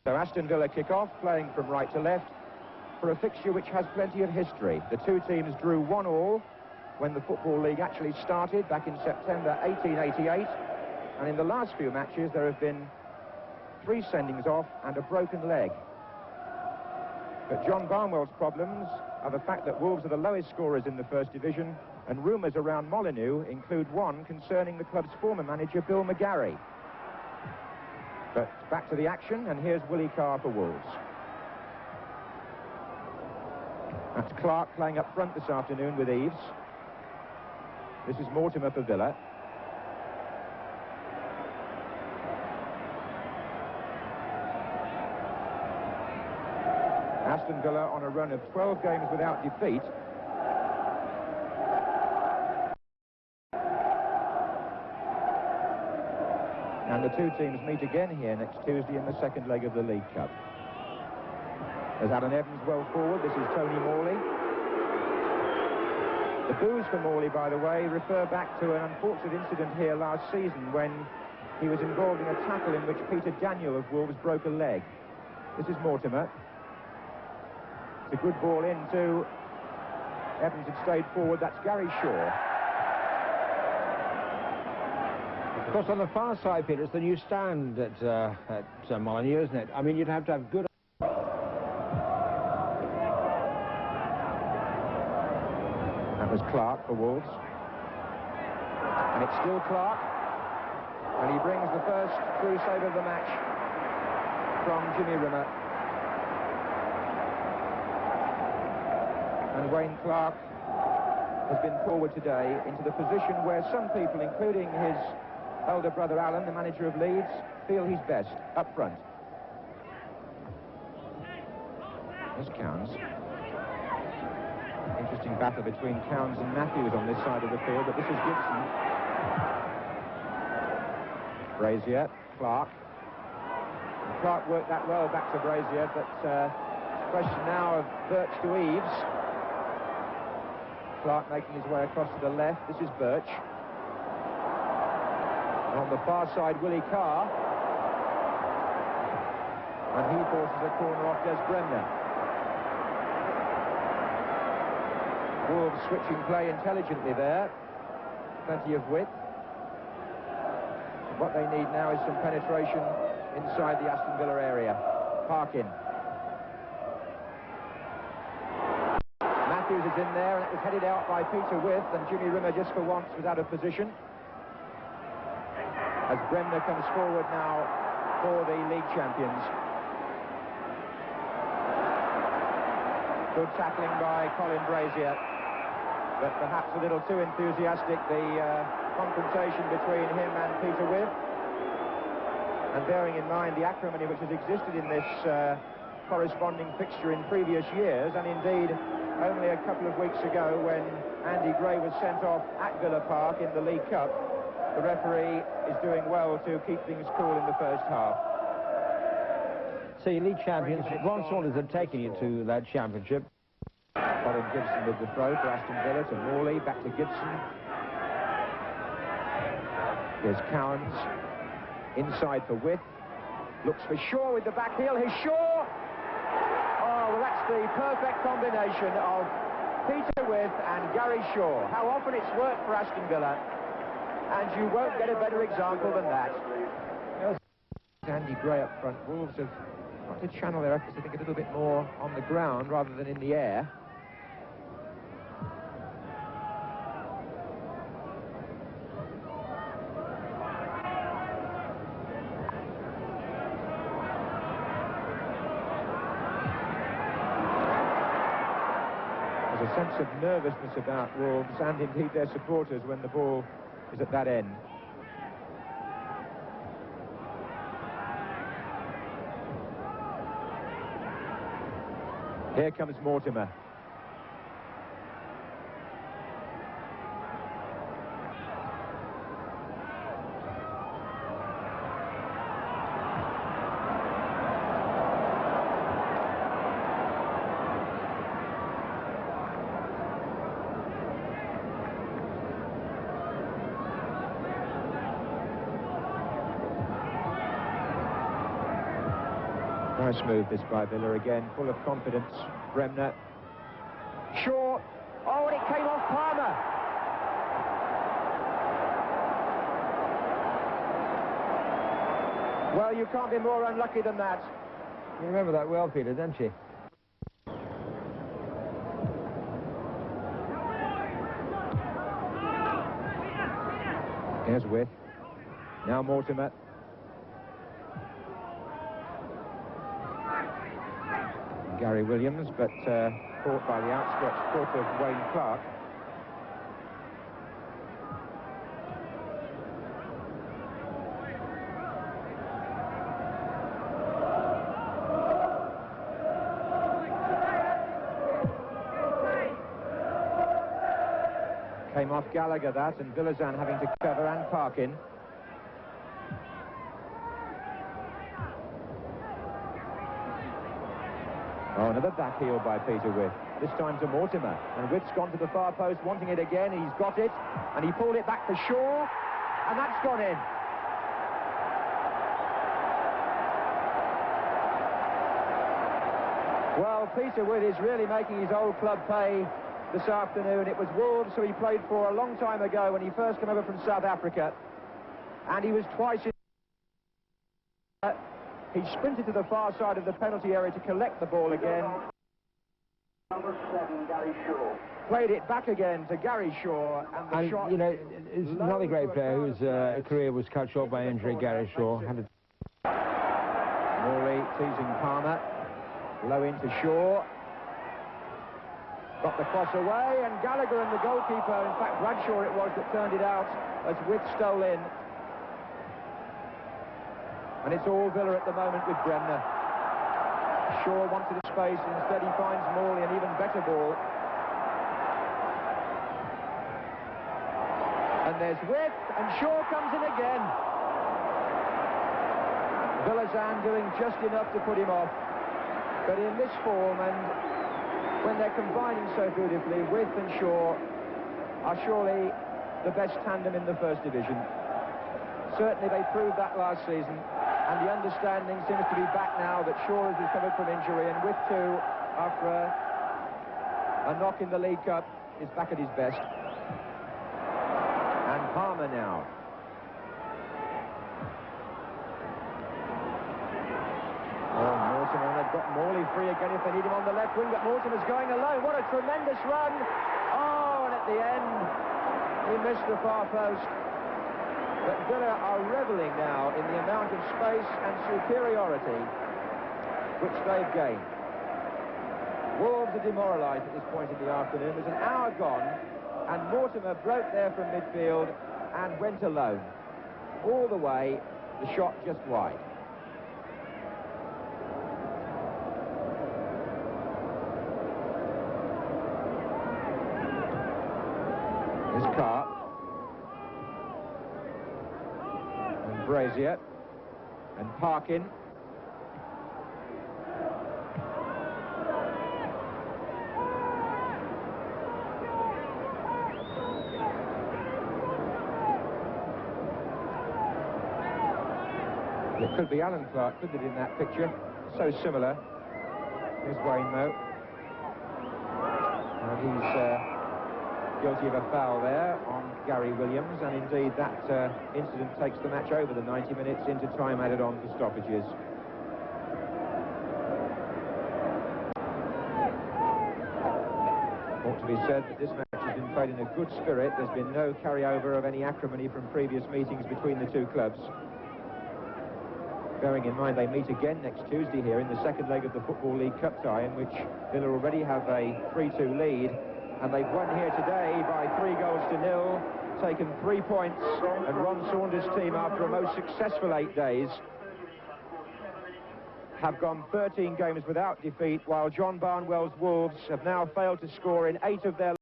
So Aston Villa kick off, playing from right to left, for a fixture which has plenty of history. The two teams drew 1-1 when the Football League actually started back in September 1888. And in the last few matches, there have been 3 sendings off and a broken leg. But John Barnwell's problems are the fact that Wolves are the lowest scorers in the First Division, and rumours around Molineux include one concerning the club's former manager, Bill McGarry. But back to the action, and here's Willie Carr for Wolves. That's Clark playing up front this afternoon with Eves. This is Mortimer for Villa. Aston Villa on a run of 12 games without defeat. And the two teams meet again here next Tuesday in the second leg of the League Cup. There's Alan Evans well forward. This is Tony Morley. The boos for Morley, by the way, refer back to an unfortunate incident here last season when he was involved in a tackle in which Peter Daniel of Wolves broke a leg. This is Mortimer. It's a good ball into... Evans had stayed forward. That's Gary Shaw. Of course, on the far side, Peter, it's the new stand at Molineux, isn't it? I mean, you'd have to have good... That was Clark for Wolves. And it's still Clark. And he brings the first true save of the match from Jimmy Rimmer. And Wayne Clark has been forward today into the position where some people, including his elder brother Alan, the manager of Leeds, feel he's best, up front. There's Cowns. Interesting battle between Cowns and Matthews on this side of the field, but this is Gibson. Brazier, Clark. And Clark worked that well back to Brazier, but question now of Birch to Eves. Clark making his way across to the left. This is Birch. And on the far side, Willie Carr. And he forces a corner off Des Bremner. Wolves switching play intelligently there. Plenty of width. What they need now is some penetration inside the Aston Villa area. Parkin. Matthews is in there, and it was headed out by Peter With, and Jimmy Rimmer just for once was out of position. As Bremner comes forward now for the league champions. Good tackling by Colin Brazier, but perhaps a little too enthusiastic, the confrontation between him and Peter With. And bearing in mind the acrimony which has existed in this corresponding fixture in previous years, and indeed only a couple of weeks ago when Andy Gray was sent off at Villa Park in the League Cup, the referee is doing well to keep things cool in the first half. So your league champions, Ron Saunders had taken you to that championship. Colin Gibson with the throw for Aston Villa to Morley, back to Gibson. Here's Cowans, inside for With. Looks for Shaw with the back heel. Here's Shaw! Oh, well, that's the perfect combination of Peter With and Gary Shaw. How often it's worked for Aston Villa, and you won't get a better example than that. Andy Gray up front. Wolves have got to channel their efforts, I think, a little bit more on the ground rather than in the air. There's a sense of nervousness about Wolves and indeed their supporters when the ball is at that end. Here comes Mortimer. Nice move this by Villa again, full of confidence. Bremner. Shaw. Oh, and it came off Palmer. Well, you can't be more unlucky than that. You remember that well, Peter, don't you? Here's With. Now Mortimer. Gary Williams, but caught by the outstretched foot of Wayne Clark. Came off Gallagher, that, and Villazan having to cover, and Parkin. Oh, another back heel by Peter With. This time to Mortimer. And With's gone to the far post, wanting it again. He's got it. And he pulled it back for Shaw. And that's gone in. Well, Peter With is really making his old club pay this afternoon. It was Wolves, who he played for a long time ago when he first came over from South Africa. And he was twice in... He sprinted to the far side of the penalty area to collect the ball again. Number 7, Gary Shaw. Played it back again to Gary Shaw, and the shot... You know, it's another great player whose career was cut short by injury, Gary Shaw. Morley teasing Palmer. Low into Shaw. Got the cross away, and Gallagher and the goalkeeper, in fact Bradshaw it was that turned it out as With stole in. And it's all Villa at the moment with Bremner. Shaw wanted a space, instead he finds Morley an even better ball. And there's With, and Shaw comes in again. Villazan doing just enough to put him off. But in this form, and when they're combining so beautifully, With and Shaw are surely the best tandem in the First Division. Certainly they proved that last season, and the understanding seems to be back now that Shaw has recovered from injury, and With too, after a knock in the League Cup, is back at his best. And Palmer now. Oh, Mortimer, they've got Morley free again if they need him on the left wing, but Mortimer's going alone. What a tremendous run! Oh, and at the end, he missed the far post. But Villa are revelling now in the amount of space and superiority which they've gained. Wolves are demoralised at this point in the afternoon. There's an hour gone, and Mortimer broke there from midfield and went alone. All the way, the shot just wide. Here's Carr. Brazier and Parkin. It could be Alan Clark, couldn't it, in that picture? So similar. Here's Wayne, though. And he's guilty of a foul there on Gary Williams, and indeed that incident takes the match over the 90 minutes into time added on for stoppages. Ought to be said that this match has been played in a good spirit. There's been no carryover of any acrimony from previous meetings between the two clubs. Bearing in mind they meet again next Tuesday here in the second leg of the Football League Cup tie, in which Villa already have a 3-2 lead. And they've won here today by 3-0, taken 3 points, and Ron Saunders' team, after a most successful 8 days, have gone 13 games without defeat, while John Barnwell's Wolves have now failed to score in 8 of their